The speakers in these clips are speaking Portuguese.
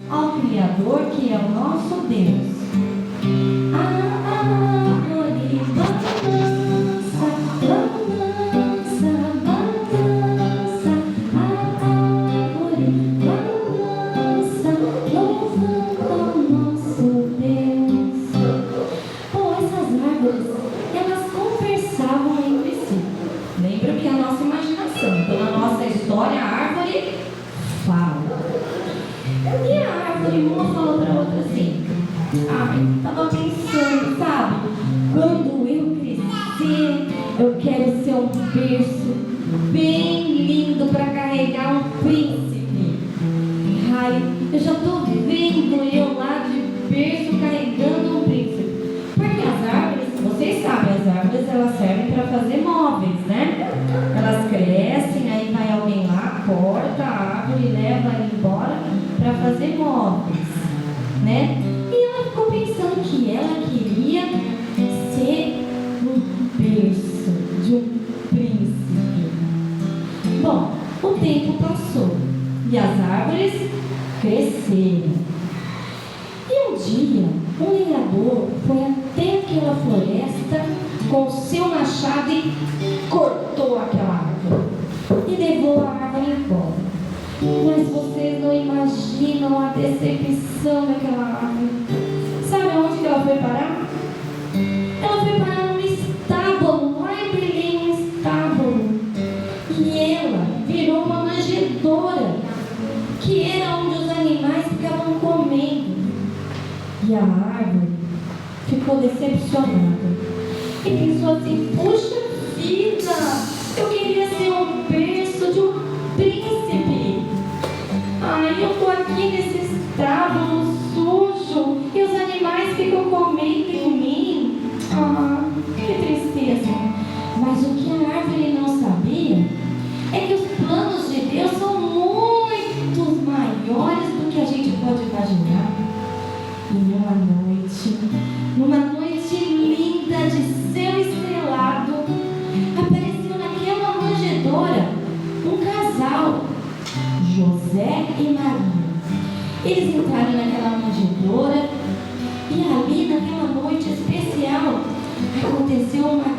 ao Criador, que é o nosso Deus. A árvore balança, balança, balança. A árvore balança, louvando ao nosso Deus. Bom, essas árvores, elas conversavam entre si. Lembra que é a nossa imaginação. Então, na nossa história, a árvore fala. E a árvore, uma falou para a outra assim: estava pensando, sabe? Quando eu crescer, eu quero ser um berço bem lindo para carregar um príncipe. Ai, eu já estou vendo eu lá de berço carregando um príncipe. Porque as árvores, vocês sabem, as árvores elas servem para fazer móveis, né? Elas crescem, aí vai alguém lá, corta a árvore e leva ela embora para fazer móveis, né? E ela ficou pensando que ela queria ser um berço de um príncipe. Bom, o tempo passou e as árvores cresceram. E um dia, um lenhador foi até aquela floresta com o seu machado e cortou aquela árvore e levou a árvore embora. Mas vocês não imaginam a decepção daquela árvore. Sabe onde que ela foi parar? Ela foi parar num estábulo, lá em Belém, um estábulo. E ela virou uma manjedoura, que era onde os animais ficavam comendo. E a árvore ficou decepcionada e pensou assim: puxa vida, eu queria ser um berço de um príncipe. Ai, eu estou aqui nesse estábulo sujo e os animais ficam comendo em mim. Ah, que tristeza. Mas o que a árvore não sabia é que os planos de Deus são muito maiores do que a gente pode imaginar. E numa noite linda de céu estrelado, apareceu naquela manjedoura um casal, José e Maria. Eles entraram naquela manjedoura e ali naquela noite especial aconteceu uma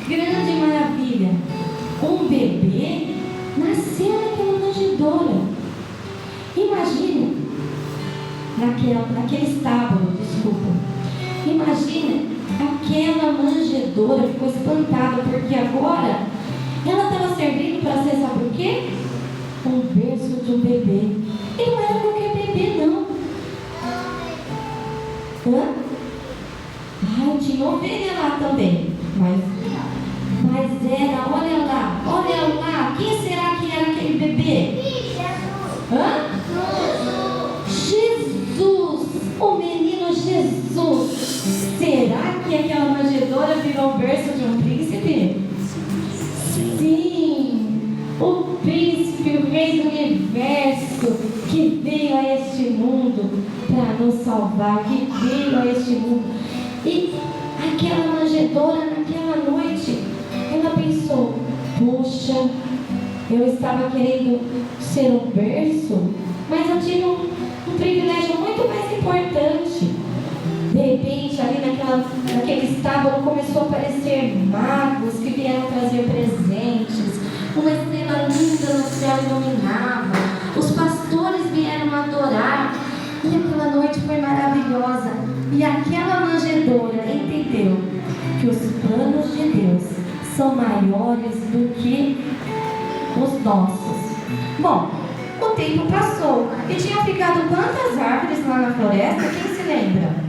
grande maravilha. Um bebê nasceu naquela manjedoura. Imagina, naquele estábulo, desculpa. Imagina, aquela manjedoura ficou espantada, porque agora ela estava servindo para ser, sabe o quê? Um berço de um bebê. E não era qualquer bebê, não. Ai, tinha ovelha lá também. Mas era, olha lá. Quem será que era aquele bebê? Jesus, o menino Jesus. Será que aquela manjedoura virou um berço de um príncipe? Sim, o príncipe, o rei do universo, que veio a este mundo para nos salvar, que veio a este mundo. E aquela manjedoura, naquela noite, ela pensou: puxa, eu estava querendo ser um berço, mas eu tive um privilégio muito mais importante. De repente, ali naquele estábulo começou a aparecer magos que vieram trazer presentes. Uma estrela linda no céu iluminava. Os pastores vieram adorar. E aquela noite foi maravilhosa. E aquela manjedoura entendeu que os planos de Deus são maiores do que os nossos. Bom, o tempo passou e tinham ficado quantas árvores lá na floresta? Quem se lembra?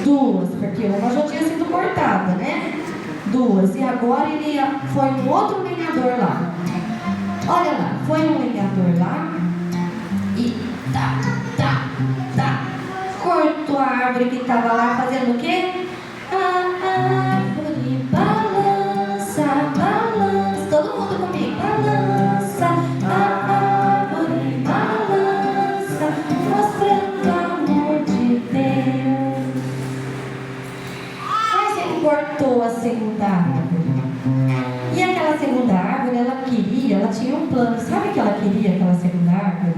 2, porque uma já tinha sido cortada, né? 2, e agora foi um outro lenhador lá. Olha lá, foi um lenhador lá e cortou a árvore que estava lá, fazendo o quê? A árvore balança, balança. Todo mundo comigo. Balança, a árvore balança, mostrando o amor de Deus. Mas ele cortou a segunda árvore. E aquela segunda árvore, ela tinha um plano. Sabe o que ela queria, aquela segunda árvore?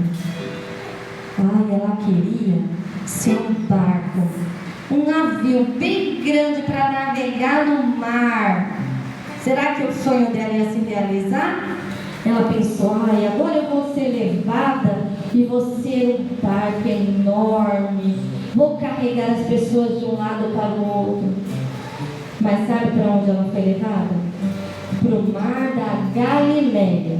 queria ser um barco, um navio bem grande para navegar no mar. Será que o sonho dela ia se realizar? Ela pensou: ai, agora eu vou ser levada e vou ser um barco enorme, vou carregar as pessoas de um lado para o outro. Mas sabe para onde ela foi levada? Para o mar da Galileia.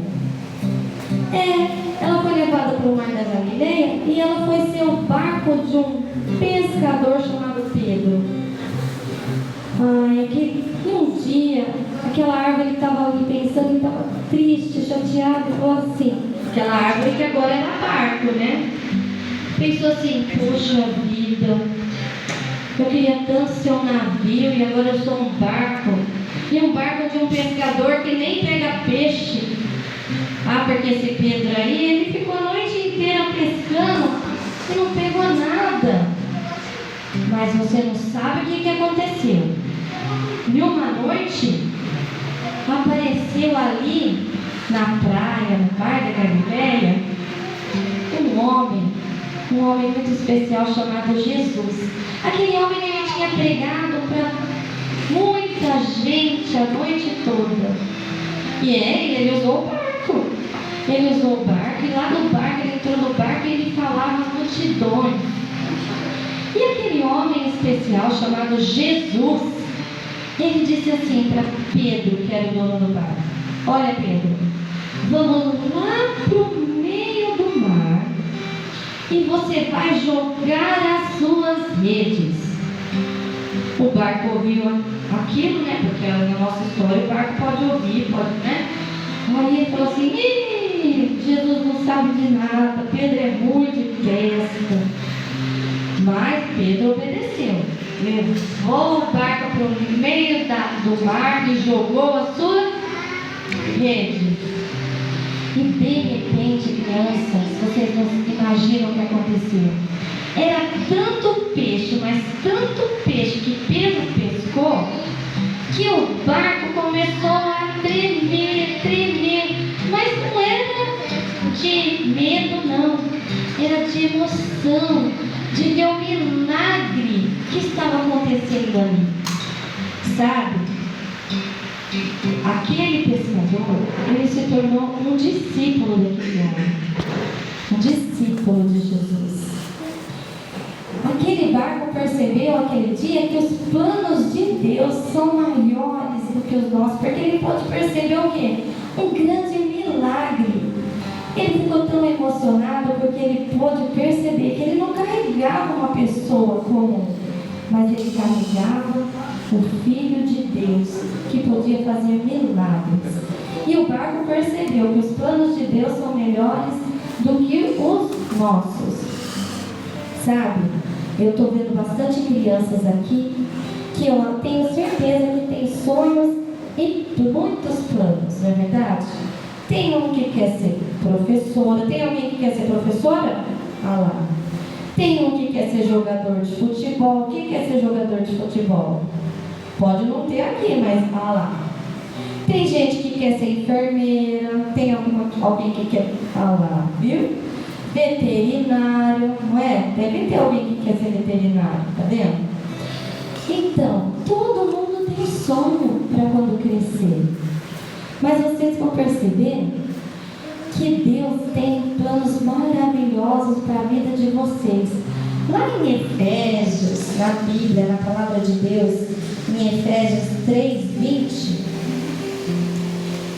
Ela foi levada para o mar da Galileia e ela foi ser o barco de um pescador chamado Pedro. E um dia, aquela árvore estava ali pensando, estava triste, chateada, e falou assim, aquela árvore que agora era barco, né? Pensou assim: poxa vida, eu queria tanto ser um navio e agora eu sou um barco. E um barco de um pescador que nem pega peixe. Porque esse Pedro aí, ele ficou a noite inteira pescando e não pegou nada. Mas você não sabe o que aconteceu. E uma noite, apareceu ali, na praia, no mar da Galileia, um homem muito especial chamado Jesus. Aquele homem, ele tinha pregado para muita gente a noite toda. E ele usou o barco. Ele usou o barco, e lá no barco, ele entrou no barco e ele falava a multidões. E aquele homem especial chamado Jesus, ele disse assim para Pedro, que era o dono do barco: olha, Pedro, vamos lá para o meio do mar e você vai jogar as suas redes. O barco ouviu aquilo, né? Porque na nossa história o barco pode ouvir, pode, né? Aí ele falou assim: Jesus não sabe de nada, Pedro é ruim de pesca. Mas Pedro obedeceu. Levou o barco para o meio do mar e jogou a sua rede. E de repente, crianças, vocês não imaginam o que aconteceu. Era tanto peixe, mas tanto peixe que Pedro pescou, que o barco começou a tremer. Mas não era de medo, não. Era de emoção, de ver o milagre que estava acontecendo ali. Sabe? Aquele pescador, ele se tornou um discípulo daquele homem. Um discípulo de Jesus. Aquele barco percebeu aquele dia que os planos de Deus são maiores do que os nossos, porque ele pode perceber o quê? Um grande milagre. Ele ficou tão emocionado porque ele pôde perceber que ele não carregava uma pessoa comum, mas ele carregava o Filho de Deus, que podia fazer milagres. E o barco percebeu que os planos de Deus são melhores do que os nossos. Sabe? Eu estou vendo bastante crianças aqui que eu tenho certeza que tem sonhos e muitos planos, não é verdade? Tem um que quer ser professora. Tem alguém que quer ser professora? Lá. Tem um que quer ser jogador de futebol. Quem quer ser jogador de futebol? Pode não ter aqui, mas lá. Tem gente que quer ser enfermeira. Tem alguém que quer... lá, viu? Veterinário, não é? Deve ter alguém que quer ser veterinário, tá vendo? Então, todo mundo tem sonho para quando crescer. Mas vocês vão perceber que Deus tem planos maravilhosos para a vida de vocês. Lá em Efésios, na Bíblia, na Palavra de Deus, em Efésios 3:20,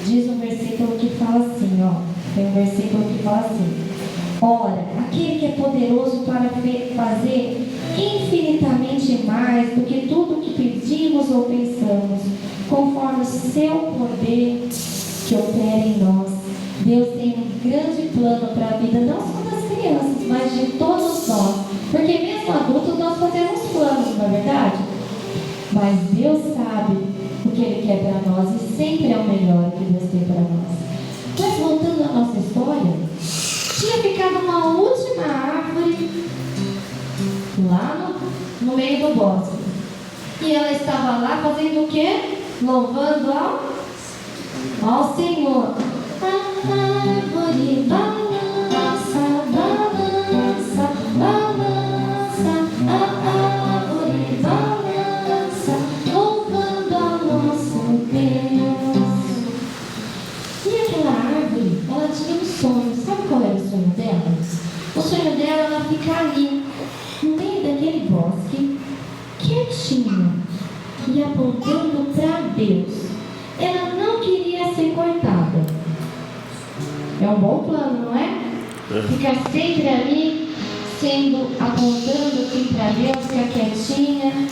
diz um versículo que fala assim, tem um versículo que fala assim: ora, aquele que é poderoso para fazer infinitamente mais do que tudo que pedimos ou pensamos, conforme o seu poder que opera em nós. Deus tem um grande plano para a vida, não só das crianças, mas de todos nós. Porque mesmo adultos nós fazemos planos, não é verdade? Mas Deus sabe o que Ele quer para nós e sempre é o melhor que Deus tem para nós. Mas voltando à nossa história, tinha ficado uma última árvore lá no meio do bosque. E ela estava lá fazendo o quê? Louvando ao Senhor. A árvore balança, balança, balança. ficar ali, no meio daquele bosque, quietinha e apontando para Deus. Ela não queria ser cortada. É um bom plano, não é? Ficar sempre ali, apontando assim para Deus, ficar quietinha.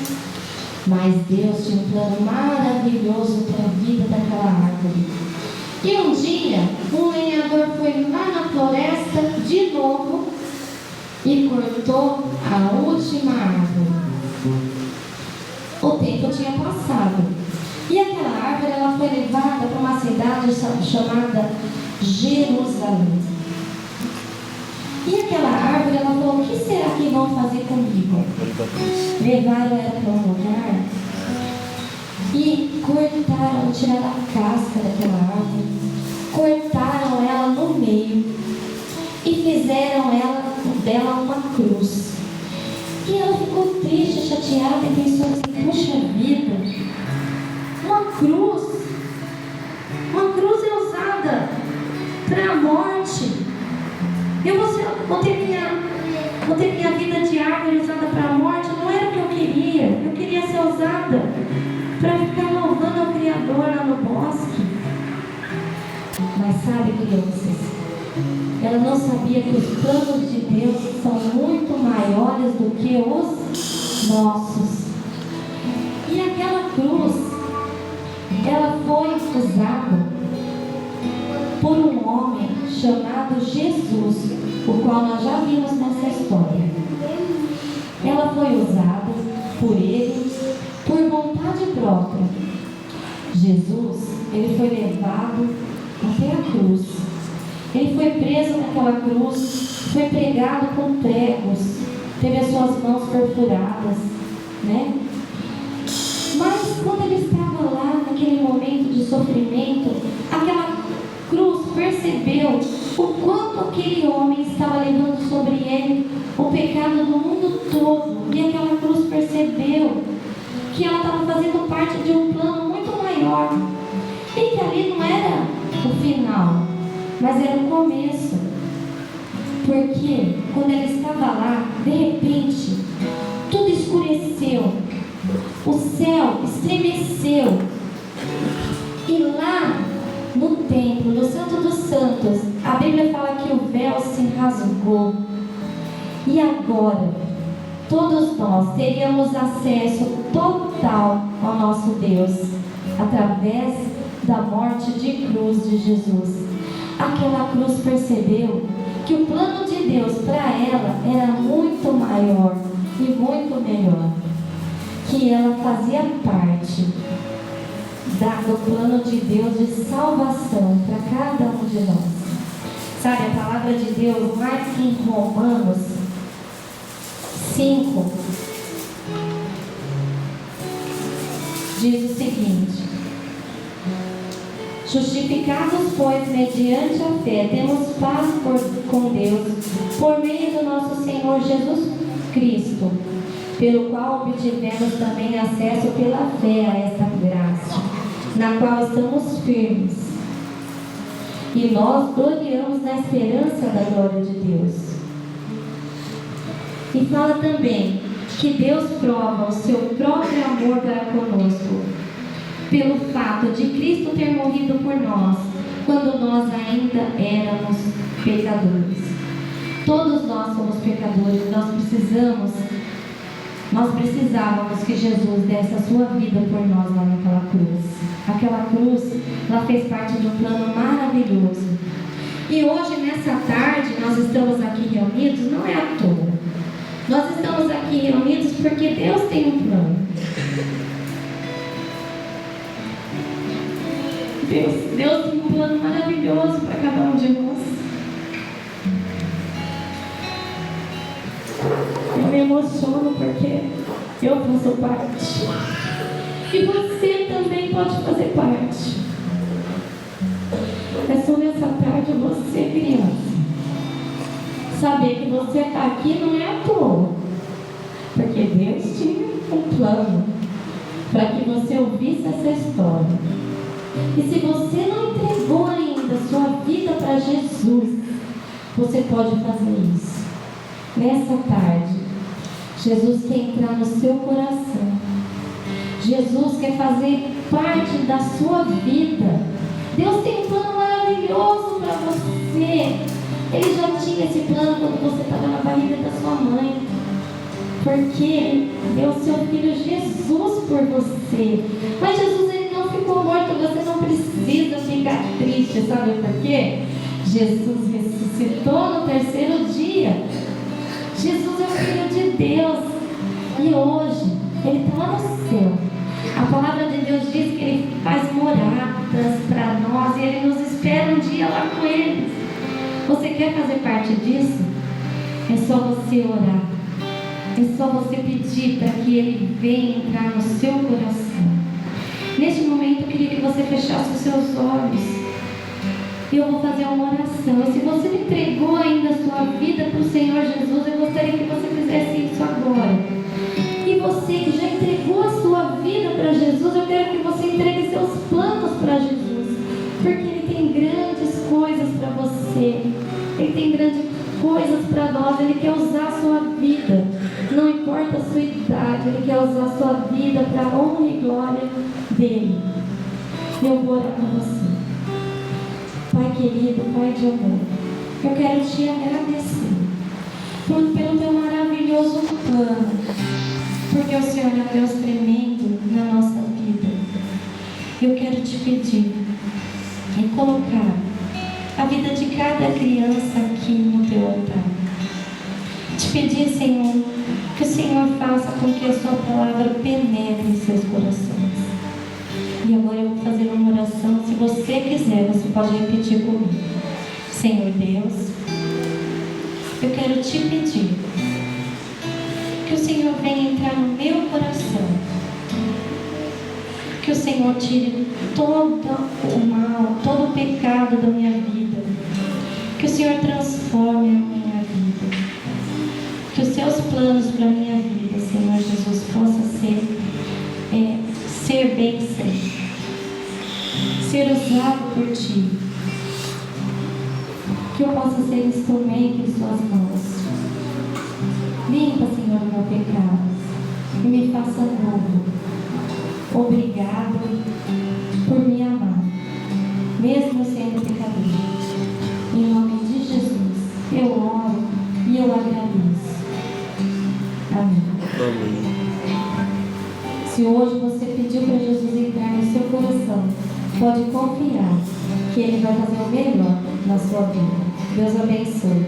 Mas Deus tinha um plano maravilhoso para a vida daquela árvore. E um dia, um lenhador foi lá na floresta de novo e cortou a última árvore. O tempo tinha passado. E aquela árvore ela foi levada para uma cidade chamada Jerusalém. E aquela árvore, ela falou: o que será que vão fazer comigo? Levaram ela para um lugar e cortaram, tiraram a casca daquela árvore, cortaram ela no meio e fizeram dela uma cruz. E ela ficou triste, chateada e pensou assim: puxa vida, uma cruz é usada para a morte. Eu vou ter minha vida de árvore usada para a morte. Não era o que eu queria. Eu queria ser usada para ficar louvando ao Criador lá no bosque. Mas sabe, crianças, ela não sabia que os planos de Deus são muito maiores do que os nossos. E aquela cruz, ela foi usada por um homem chamado Jesus, o qual nós já vimos nessa história. Ela foi usada por ele, por vontade própria. Jesus, ele foi levado até a cruz. Ele foi preso naquela cruz, foi pregado com pregos, teve as suas mãos perfuradas, né? Mas quando ele estava lá, naquele momento de sofrimento, aquela cruz percebeu o quanto aquele homem estava levando sobre ele o pecado do mundo todo. E aquela cruz percebeu que ela estava fazendo parte de um plano muito maior. E que ali não era o final, mas era o começo. Porque quando ela estava lá, de repente, tudo escureceu. O céu estremeceu. E lá no templo, no Santo dos Santos, a Bíblia fala que o véu se rasgou. E agora, todos nós teríamos acesso total ao nosso Deus, através da morte de cruz de Jesus. Aquela cruz percebeu que o plano de Deus para ela era muito maior e muito melhor, que ela fazia parte do plano de Deus de salvação para cada um de nós. Sabe, a palavra de Deus, mais que em Romanos 5, diz o seguinte: justificados, pois, mediante a fé, temos paz com Deus, por meio do nosso Senhor Jesus Cristo, pelo qual obtivemos também acesso pela fé a esta graça, na qual estamos firmes. E nós gloriamos na esperança da glória de Deus. E fala também que Deus prova o seu próprio amor para conosco, pelo fato de Cristo ter morrido por nós, quando nós ainda éramos pecadores. Todos nós somos pecadores, nós precisávamos que Jesus desse a sua vida por nós lá naquela cruz. Aquela cruz, ela fez parte de um plano maravilhoso. E hoje, nessa tarde, nós estamos aqui reunidos, não é à toa. Nós estamos aqui reunidos porque Deus tem um plano. Deus tem um plano maravilhoso para cada um de nós. Eu me emociono porque eu faço parte. E você também pode fazer parte. É só nessa tarde você, criança, saber que você está aqui não é à toa. Porque Deus tinha um plano para que você ouvisse essa história. E se você não entregou ainda sua vida para Jesus, você pode fazer isso. Nessa tarde, Jesus quer entrar no seu coração. Jesus quer fazer parte da sua vida. Deus tem um plano maravilhoso para você. Ele já tinha esse plano quando você estava na barriga da sua mãe. Porque Ele deu seu Filho Jesus por você. Mas Jesus, Ele não ficou morto. Você não precisa ficar triste. Sabe por quê? Jesus ressuscitou no terceiro dia. Jesus é o Filho de Deus. E hoje, Ele está lá no céu. A palavra de Deus diz que Ele faz moradas para nós. E Ele nos espera um dia lá com Ele. Você quer fazer parte disso? É só você orar. É só você pedir para que Ele venha entrar no seu coração. Neste momento eu queria que você fechasse os seus olhos. E eu vou fazer uma oração. E se você não entregou ainda a sua vida para o Senhor Jesus, eu gostaria que você fizesse isso agora. E você que já entregou a sua vida para Jesus, eu quero que você entregue seus planos para Jesus. Porque Ele tem grandes coisas para você. Ele tem grandes coisas para nós. Ele quer usar a sua vida. Não importa a sua idade, Ele quer usar a sua vida para a honra e glória dEle. Eu vou orar com você. Pai querido, Pai de amor, eu quero te agradecer pelo teu maravilhoso plano, porque o Senhor é um Deus tremendo na nossa vida. Eu quero te pedir e colocar a vida de cada criança aqui no teu altar. Te pedir, Senhor, que o Senhor faça com que a sua palavra penetre em seus corações. E agora eu vou fazer uma oração. Se você quiser, você pode repetir comigo. Senhor Deus, eu quero te pedir que o Senhor venha entrar no meu coração. Que o Senhor tire todo o mal, todo o pecado da minha vida. Que o Senhor transforme a minha vida. Que os seus planos para a minha vida, Senhor Jesus, possa ser bênção, ser usado por Ti. Que eu possa ser instrumento em Suas mãos. Limpa, Senhor, o meu pecado e me faça novo. Obrigado por me amar, mesmo sendo pecador. Em nome de Jesus, eu oro e eu agradeço. Amém. Amém. Se hoje você pediu para Jesus entrar no seu coração, pode confiar que Ele vai fazer o melhor na sua vida. Deus abençoe.